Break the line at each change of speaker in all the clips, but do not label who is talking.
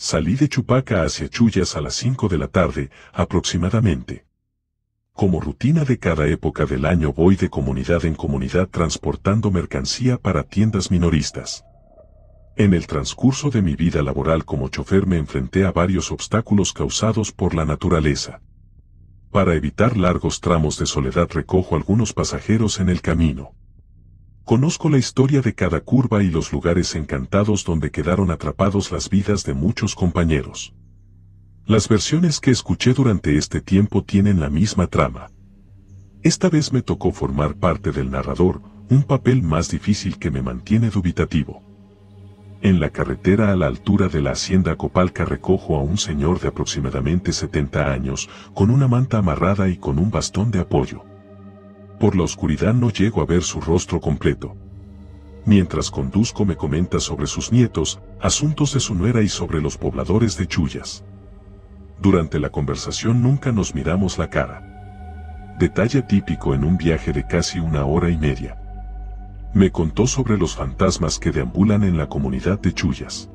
Salí de Chupaca hacia Chullas a las 5 de la tarde, aproximadamente. Como rutina de cada época del año voy de comunidad en comunidad transportando mercancía para tiendas minoristas. En el transcurso de mi vida laboral como chofer me enfrenté a varios obstáculos causados por la naturaleza. Para evitar largos tramos de soledad recojo algunos pasajeros en el camino. Conozco la historia de cada curva y los lugares encantados donde quedaron atrapados las vidas de muchos compañeros. Las versiones que escuché durante este tiempo tienen la misma trama. Esta vez me tocó formar parte del narrador, un papel más difícil que me mantiene dubitativo. En la carretera a la altura de la hacienda Copalca recojo a un señor de aproximadamente 70 años, con una manta amarrada y con un bastón de apoyo. Por la oscuridad no llego a ver su rostro completo. Mientras conduzco me comenta sobre sus nietos, asuntos de su nuera y sobre los pobladores de Chullas. Durante la conversación nunca nos miramos la cara. Detalle típico en un viaje de casi 1 hora y media. Me contó sobre los fantasmas que deambulan en la comunidad de Chullas.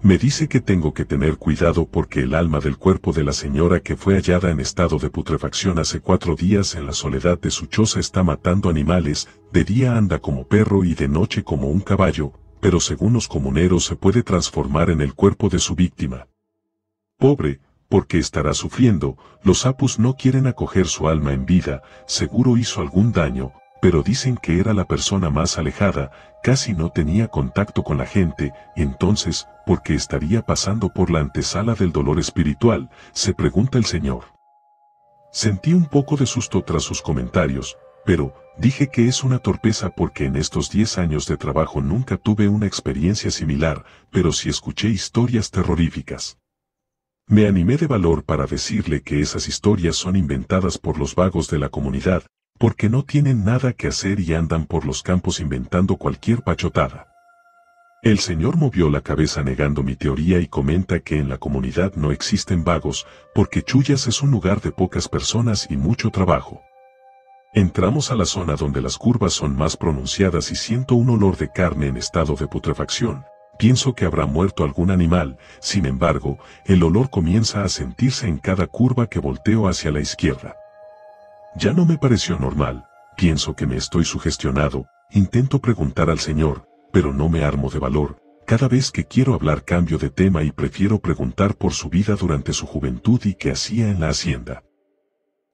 Me dice que tengo que tener cuidado porque el alma del cuerpo de la señora que fue hallada en estado de putrefacción hace 4 días en la soledad de su choza está matando animales, de día anda como perro y de noche como un caballo, pero según los comuneros se puede transformar en el cuerpo de su víctima. Pobre, porque estará sufriendo, los apus no quieren acoger su alma en vida, seguro hizo algún daño, pero dicen que era la persona más alejada, casi no tenía contacto con la gente, entonces, ¿por qué estaría pasando por la antesala del dolor espiritual?, se pregunta el señor. Sentí un poco de susto tras sus comentarios, pero dije que es una torpeza porque en estos 10 años de trabajo nunca tuve una experiencia similar, pero sí escuché historias terroríficas. Me animé de valor para decirle que esas historias son inventadas por los vagos de la comunidad, porque no tienen nada que hacer y andan por los campos inventando cualquier pachotada. El señor movió la cabeza negando mi teoría y comenta que en la comunidad no existen vagos, porque Chullas es un lugar de pocas personas y mucho trabajo. Entramos a la zona donde las curvas son más pronunciadas y siento un olor de carne en estado de putrefacción. Pienso que habrá muerto algún animal, sin embargo, el olor comienza a sentirse en cada curva que volteo hacia la izquierda. Ya no me pareció normal, pienso que me estoy sugestionado, intento preguntar al señor, pero no me armo de valor, cada vez que quiero hablar cambio de tema y prefiero preguntar por su vida durante su juventud y qué hacía en la hacienda.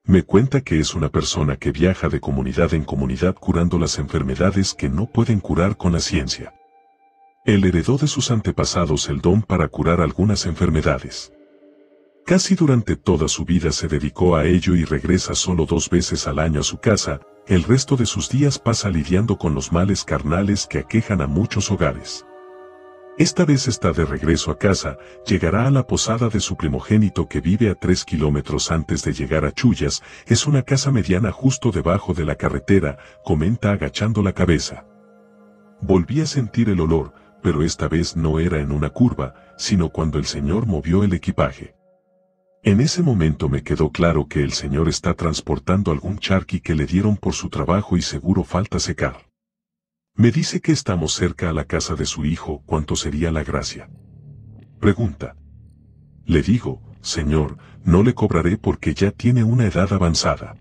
Me cuenta que es una persona que viaja de comunidad en comunidad curando las enfermedades que no pueden curar con la ciencia. Él heredó de sus antepasados el don para curar algunas enfermedades. Casi durante toda su vida se dedicó a ello y regresa solo 2 veces al año a su casa, el resto de sus días pasa lidiando con los males carnales que aquejan a muchos hogares. Esta vez está de regreso a casa, llegará a la posada de su primogénito que vive a 3 kilómetros antes de llegar a Chullas, es una casa mediana justo debajo de la carretera, comenta agachando la cabeza. Volví a sentir el olor, pero esta vez no era en una curva, sino cuando el señor movió el equipaje. En ese momento me quedó claro que el señor está transportando algún charqui que le dieron por su trabajo y seguro falta secar. Me dice que estamos cerca a la casa de su hijo, ¿cuánto sería la gracia? Pregunta. Le digo, señor, no le cobraré porque ya tiene una edad avanzada.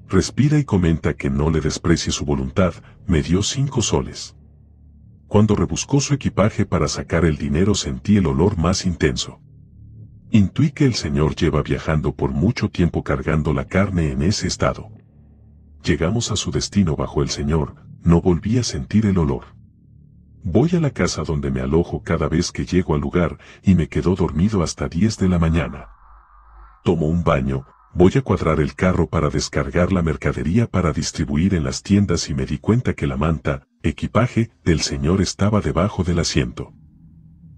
Respira y comenta que no le desprecie su voluntad, me dio 5 soles. Cuando rebuscó su equipaje para sacar el dinero sentí el olor más intenso. Intuí que el señor lleva viajando por mucho tiempo cargando la carne en ese estado. Llegamos a su destino bajo el señor, no volví a sentir el olor. Voy a la casa donde me alojo cada vez que llego al lugar y me quedo dormido hasta 10 de la mañana. Tomo un baño, voy a cuadrar el carro para descargar la mercadería para distribuir en las tiendas y me di cuenta que la manta, equipaje, del señor estaba debajo del asiento.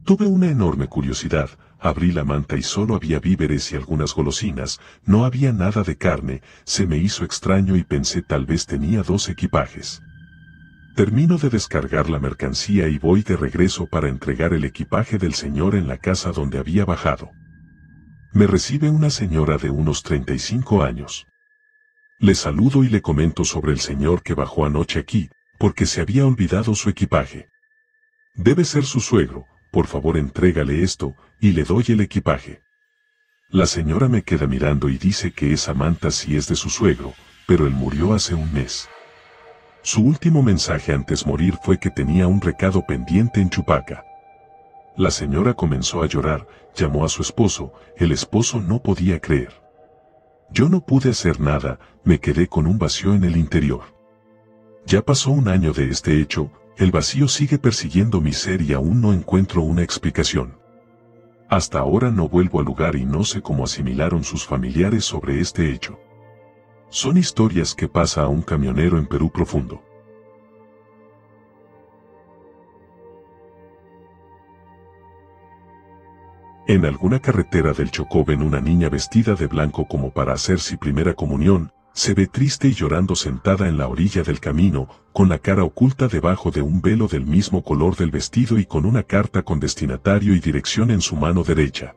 Tuve una enorme curiosidad, abrí la manta y solo había víveres y algunas golosinas, no había nada de carne, se me hizo extraño y pensé tal vez tenía 2 equipajes. Termino de descargar la mercancía y voy de regreso para entregar el equipaje del señor en la casa donde había bajado. Me recibe una señora de unos 35 años. Le saludo y le comento sobre el señor que bajó anoche aquí, porque se había olvidado su equipaje. Debe ser su suegro, por favor entrégale esto, y le doy el equipaje. La señora me queda mirando y dice que esa manta sí es de su suegro, pero él murió hace un mes. Su último mensaje antes morir fue que tenía un recado pendiente en Chupaca. La señora comenzó a llorar, llamó a su esposo, el esposo no podía creer. Yo no pude hacer nada, me quedé con un vacío en el interior. Ya pasó un año de este hecho, el vacío sigue persiguiendo mi ser y aún no encuentro una explicación. Hasta ahora no vuelvo al lugar y no sé cómo asimilaron sus familiares sobre este hecho. Son historias que pasa a un camionero en Perú profundo. En alguna carretera del Chocó ven una niña vestida de blanco como para hacer su primera comunión, se ve triste y llorando sentada en la orilla del camino, con la cara oculta debajo de un velo del mismo color del vestido y con una carta con destinatario y dirección en su mano derecha.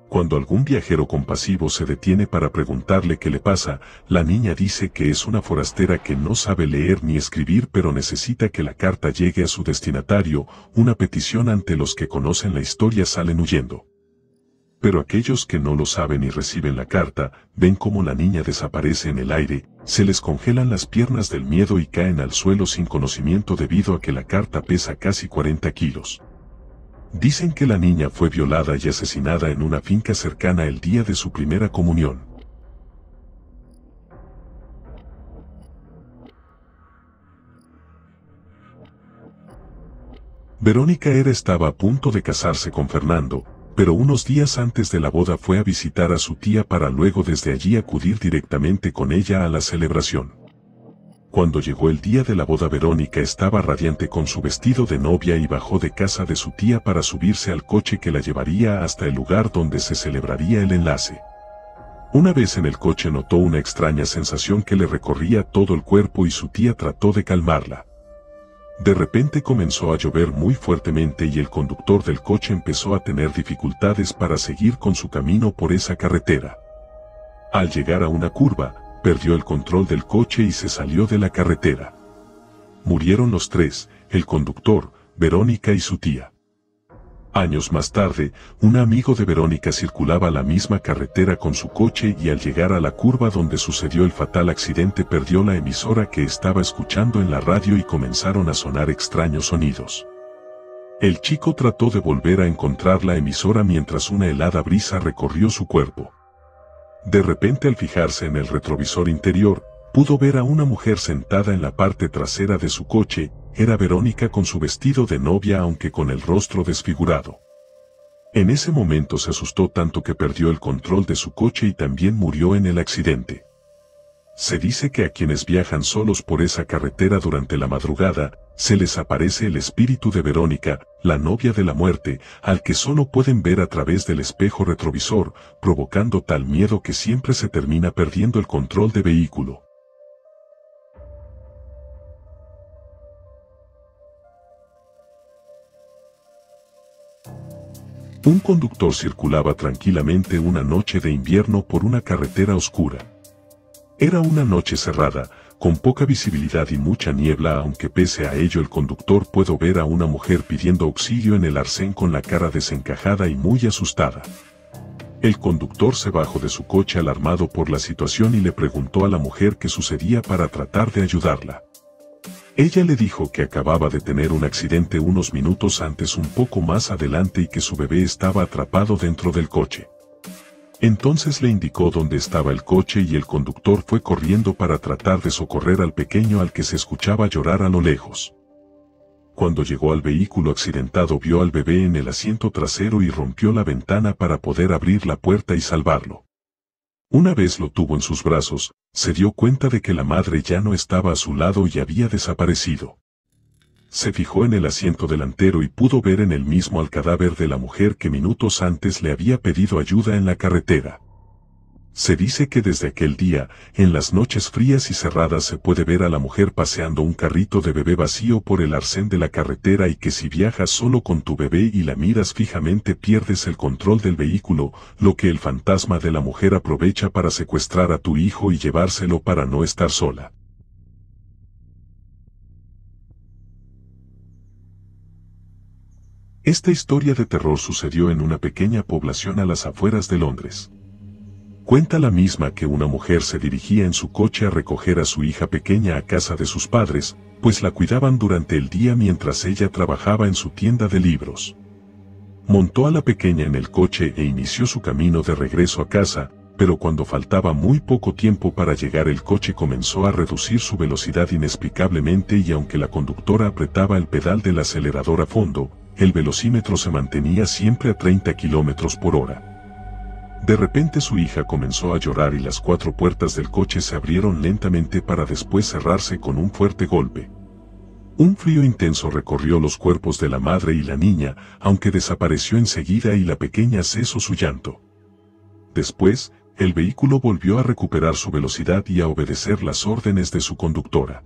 Cuando algún viajero compasivo se detiene para preguntarle qué le pasa, la niña dice que es una forastera que no sabe leer ni escribir pero necesita que la carta llegue a su destinatario, una petición ante los que conocen la historia salen huyendo. Pero aquellos que no lo saben y reciben la carta, ven cómo la niña desaparece en el aire, se les congelan las piernas del miedo y caen al suelo sin conocimiento debido a que la carta pesa casi 40 kilos. Dicen que la niña fue violada y asesinada en una finca cercana el día de su primera comunión. Verónica estaba a punto de casarse con Fernando, pero unos días antes de la boda fue a visitar a su tía para luego desde allí acudir directamente con ella a la celebración. Cuando llegó el día de la boda, Verónica estaba radiante con su vestido de novia y bajó de casa de su tía para subirse al coche que la llevaría hasta el lugar donde se celebraría el enlace. Una vez en el coche notó una extraña sensación que le recorría todo el cuerpo y su tía trató de calmarla. De repente comenzó a llover muy fuertemente y el conductor del coche empezó a tener dificultades para seguir con su camino por esa carretera. Al llegar a una curva, perdió el control del coche y se salió de la carretera. Murieron los tres, el conductor, Verónica y su tía. Años más tarde, un amigo de Verónica circulaba la misma carretera con su coche y al llegar a la curva donde sucedió el fatal accidente perdió la emisora que estaba escuchando en la radio y comenzaron a sonar extraños sonidos. El chico trató de volver a encontrar la emisora mientras una helada brisa recorrió su cuerpo. De repente, al fijarse en el retrovisor interior, pudo ver a una mujer sentada en la parte trasera de su coche. Era Verónica con su vestido de novia aunque con el rostro desfigurado. En ese momento se asustó tanto que perdió el control de su coche y también murió en el accidente. Se dice que a quienes viajan solos por esa carretera durante la madrugada, se les aparece el espíritu de Verónica, la novia de la muerte, al que solo pueden ver a través del espejo retrovisor, provocando tal miedo que siempre se termina perdiendo el control de vehículo. Un conductor circulaba tranquilamente una noche de invierno por una carretera oscura. Era una noche cerrada, con poca visibilidad y mucha niebla, aunque pese a ello el conductor pudo ver a una mujer pidiendo auxilio en el arcén con la cara desencajada y muy asustada. El conductor se bajó de su coche alarmado por la situación y le preguntó a la mujer qué sucedía para tratar de ayudarla. Ella le dijo que acababa de tener un accidente unos minutos antes un poco más adelante y que su bebé estaba atrapado dentro del coche. Entonces le indicó dónde estaba el coche y el conductor fue corriendo para tratar de socorrer al pequeño al que se escuchaba llorar a lo lejos. Cuando llegó al vehículo accidentado vio al bebé en el asiento trasero y rompió la ventana para poder abrir la puerta y salvarlo. Una vez lo tuvo en sus brazos, se dio cuenta de que la madre ya no estaba a su lado y había desaparecido. Se fijó en el asiento delantero y pudo ver en él mismo al cadáver de la mujer que minutos antes le había pedido ayuda en la carretera. Se dice que desde aquel día, en las noches frías y cerradas se puede ver a la mujer paseando un carrito de bebé vacío por el arcén de la carretera y que si viajas solo con tu bebé y la miras fijamente pierdes el control del vehículo, lo que el fantasma de la mujer aprovecha para secuestrar a tu hijo y llevárselo para no estar sola. Esta historia de terror sucedió en una pequeña población a las afueras de Londres. Cuenta la misma que una mujer se dirigía en su coche a recoger a su hija pequeña a casa de sus padres, pues la cuidaban durante el día mientras ella trabajaba en su tienda de libros. Montó a la pequeña en el coche e inició su camino de regreso a casa, pero cuando faltaba muy poco tiempo para llegar el coche comenzó a reducir su velocidad inexplicablemente y aunque la conductora apretaba el pedal del acelerador a fondo, el velocímetro se mantenía siempre a 30 kilómetros por hora. De repente su hija comenzó a llorar y las 4 puertas del coche se abrieron lentamente para después cerrarse con un fuerte golpe. Un frío intenso recorrió los cuerpos de la madre y la niña, aunque desapareció enseguida y la pequeña cesó su llanto. Después, el vehículo volvió a recuperar su velocidad y a obedecer las órdenes de su conductora.